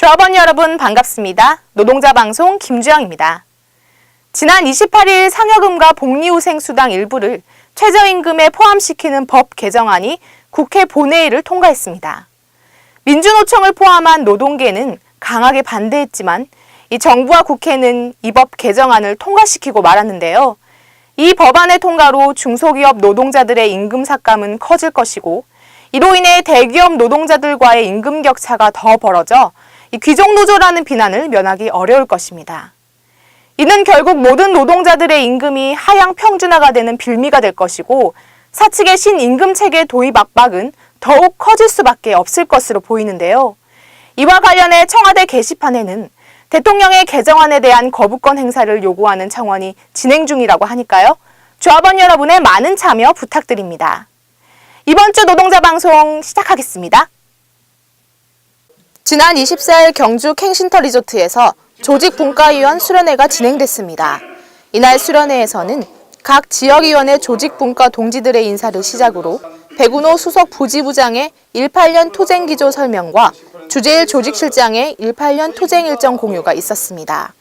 조합원 여러분 반갑습니다. 노동자 방송 김주영입니다. 지난 28일 상여금과 복리후생수당 일부를 최저임금에 포함시키는 법 개정안이 국회 본회의를 통과했습니다. 민주노총을 포함한 노동계는 강하게 반대했지만 이 정부와 국회는 이 법 개정안을 통과시키고 말았는데요. 이 법안의 통과로 중소기업 노동자들의 임금 삭감은 커질 것이고 이로 인해 대기업 노동자들과의 임금 격차가 더 벌어져 이 귀족노조라는 비난을 면하기 어려울 것입니다. 이는 결국 모든 노동자들의 임금이 하향 평준화가 되는 빌미가 될 것이고 사측의 신임금체계 도입 압박은 더욱 커질 수밖에 없을 것으로 보이는데요. 이와 관련해 청와대 게시판에는 대통령의 개정안에 대한 거부권 행사를 요구하는 청원이 진행 중이라고 하니까요. 조합원 여러분의 많은 참여 부탁드립니다. 이번 주 노동자 방송 시작하겠습니다. 지난 24일 경주 캥신터 리조트에서 조직분과위원 수련회가 진행됐습니다. 이날 수련회에서는 각 지역위원회 조직분과 동지들의 인사를 시작으로 백운호 수석 부지부장의 18년 투쟁기조 설명과 주재일 조직실장의 18년 투쟁 일정 공유가 있었습니다.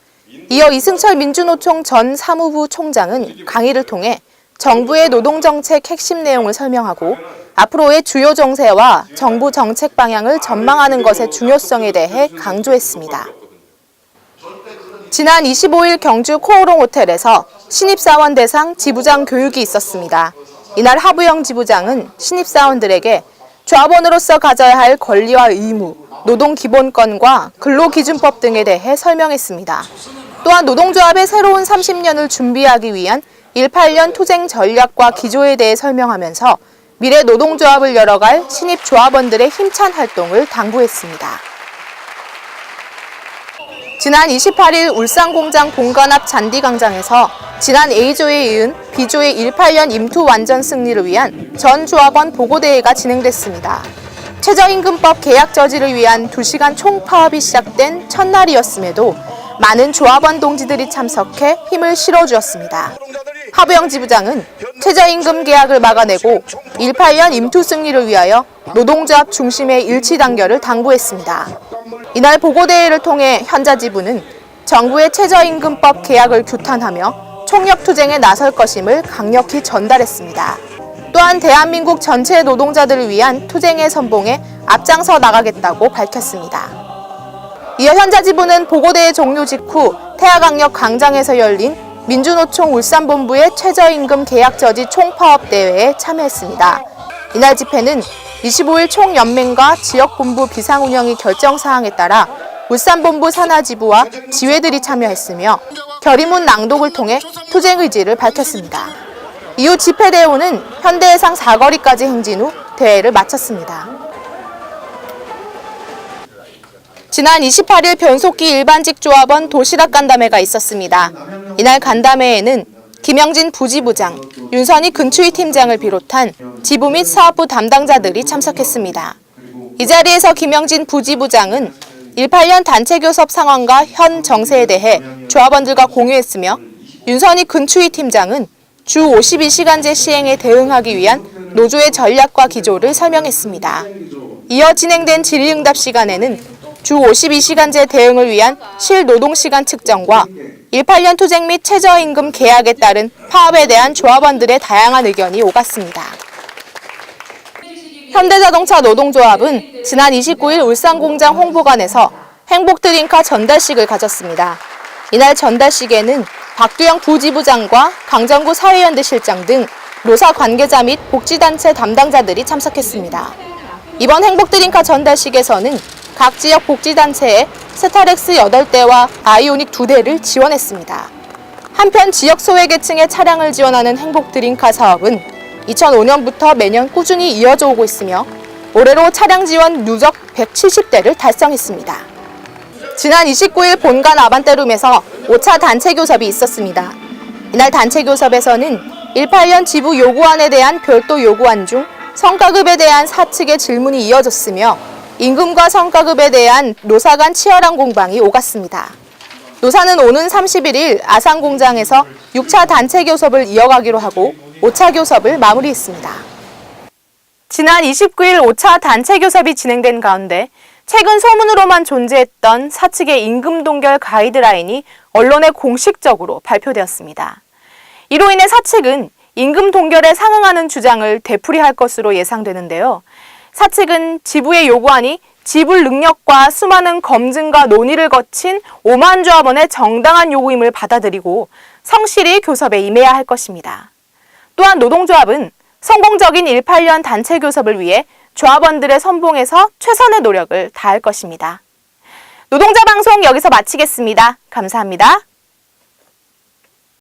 이어 이승철 민주노총 전 사무부 총장은 강의를 통해 정부의 노동정책 핵심 내용을 설명하고 앞으로의 주요 정세와 정부 정책 방향을 전망하는 것의 중요성에 대해 강조했습니다. 지난 25일 경주 코오롱 호텔에서 신입사원 대상 지부장 교육이 있었습니다. 이날 하부영 지부장은 신입사원들에게 조합원으로서 가져야 할 권리와 의무, 노동기본권과 근로기준법 등에 대해 설명했습니다. 또한 노동조합의 새로운 30년을 준비하기 위한 18년 투쟁 전략과 기조에 대해 설명하면서 미래 노동조합을 열어갈 신입 조합원들의 힘찬 활동을 당부했습니다. 지난 28일 울산공장 본관 앞 잔디광장에서 지난 A조에 이은 B조의 18년 임투 완전 승리를 위한 전 조합원 보고대회가 진행됐습니다. 최저임금법 계약 저지를 위한 2시간 총파업이 시작된 첫날이었음에도 많은 조합원 동지들이 참석해 힘을 실어주었습니다. 하부영 지부장은 최저임금 계약을 막아내고 18년 임투 승리를 위하여 노동조합 중심의 일치 단결을 당부했습니다. 이날 보고대회를 통해 현자지부는 정부의 최저임금법 계약을 규탄하며 총력투쟁에 나설 것임을 강력히 전달했습니다. 또한 대한민국 전체 노동자들을 위한 투쟁의 선봉에 앞장서 나가겠다고 밝혔습니다. 이어 현자지부는 보고대회 종료 직후 태화강역 광장에서 열린 민주노총 울산본부의 최저임금 계약 저지 총파업 대회에 참여했습니다. 이날 집회는 25일 총연맹과 지역본부 비상운영이 결정사항에 따라 울산본부 산하지부와 지회들이 참여했으며 결의문 낭독을 통해 투쟁 의지를 밝혔습니다. 이후 집회대회는 현대해상 사거리까지 행진 후 대회를 마쳤습니다. 지난 28일 변속기 일반직 조합원 도시락 간담회가 있었습니다. 이날 간담회에는 김영진 부지부장, 윤선희 근추위 팀장을 비롯한 지부 및 사업부 담당자들이 참석했습니다. 이 자리에서 김영진 부지부장은 18년 단체교섭 상황과 현 정세에 대해 조합원들과 공유했으며 윤선희 근추위 팀장은 주 52시간제 시행에 대응하기 위한 노조의 전략과 기조를 설명했습니다. 이어 진행된 질의응답 시간에는 주 52시간제 대응을 위한 실노동시간 측정과 18년 투쟁 및 최저임금 계약에 따른 파업에 대한 조합원들의 다양한 의견이 오갔습니다. 현대자동차 노동조합은 지난 29일 울산공장 홍보관에서 행복드림카 전달식을 가졌습니다. 이날 전달식에는 박두영 부지부장과 강정구 사회연대 실장 등 노사 관계자 및 복지단체 담당자들이 참석했습니다. 이번 행복드림카 전달식에서는 각 지역 복지단체에 스타렉스 8대와 아이오닉 2대를 지원했습니다. 한편 지역 소외계층의 차량을 지원하는 행복드림카 사업은 2005년부터 매년 꾸준히 이어져 오고 있으며 올해로 차량 지원 누적 170대를 달성했습니다. 지난 29일 본관 아반떼룸에서 5차 단체교섭이 있었습니다. 이날 단체교섭에서는 18년 지부 요구안에 대한 별도 요구안 중 성과급에 대한 사측의 질문이 이어졌으며 임금과 성과급에 대한 노사 간 치열한 공방이 오갔습니다. 노사는 오는 31일 아산공장에서 6차 단체 교섭을 이어가기로 하고 5차 교섭을 마무리했습니다. 지난 29일 5차 단체 교섭이 진행된 가운데 최근 소문으로만 존재했던 사측의 임금 동결 가이드라인이 언론에 공식적으로 발표되었습니다. 이로 인해 사측은 임금 동결에 상응하는 주장을 되풀이할 것으로 예상되는데요. 사측은 지부의 요구안이 지불 능력과 수많은 검증과 논의를 거친 오만 조합원의 정당한 요구임을 받아들이고 성실히 교섭에 임해야 할 것입니다. 또한 노동조합은 성공적인 18년 단체 교섭을 위해 조합원들의 선봉에서 최선의 노력을 다할 것입니다. 노동자 방송 여기서 마치겠습니다. 감사합니다.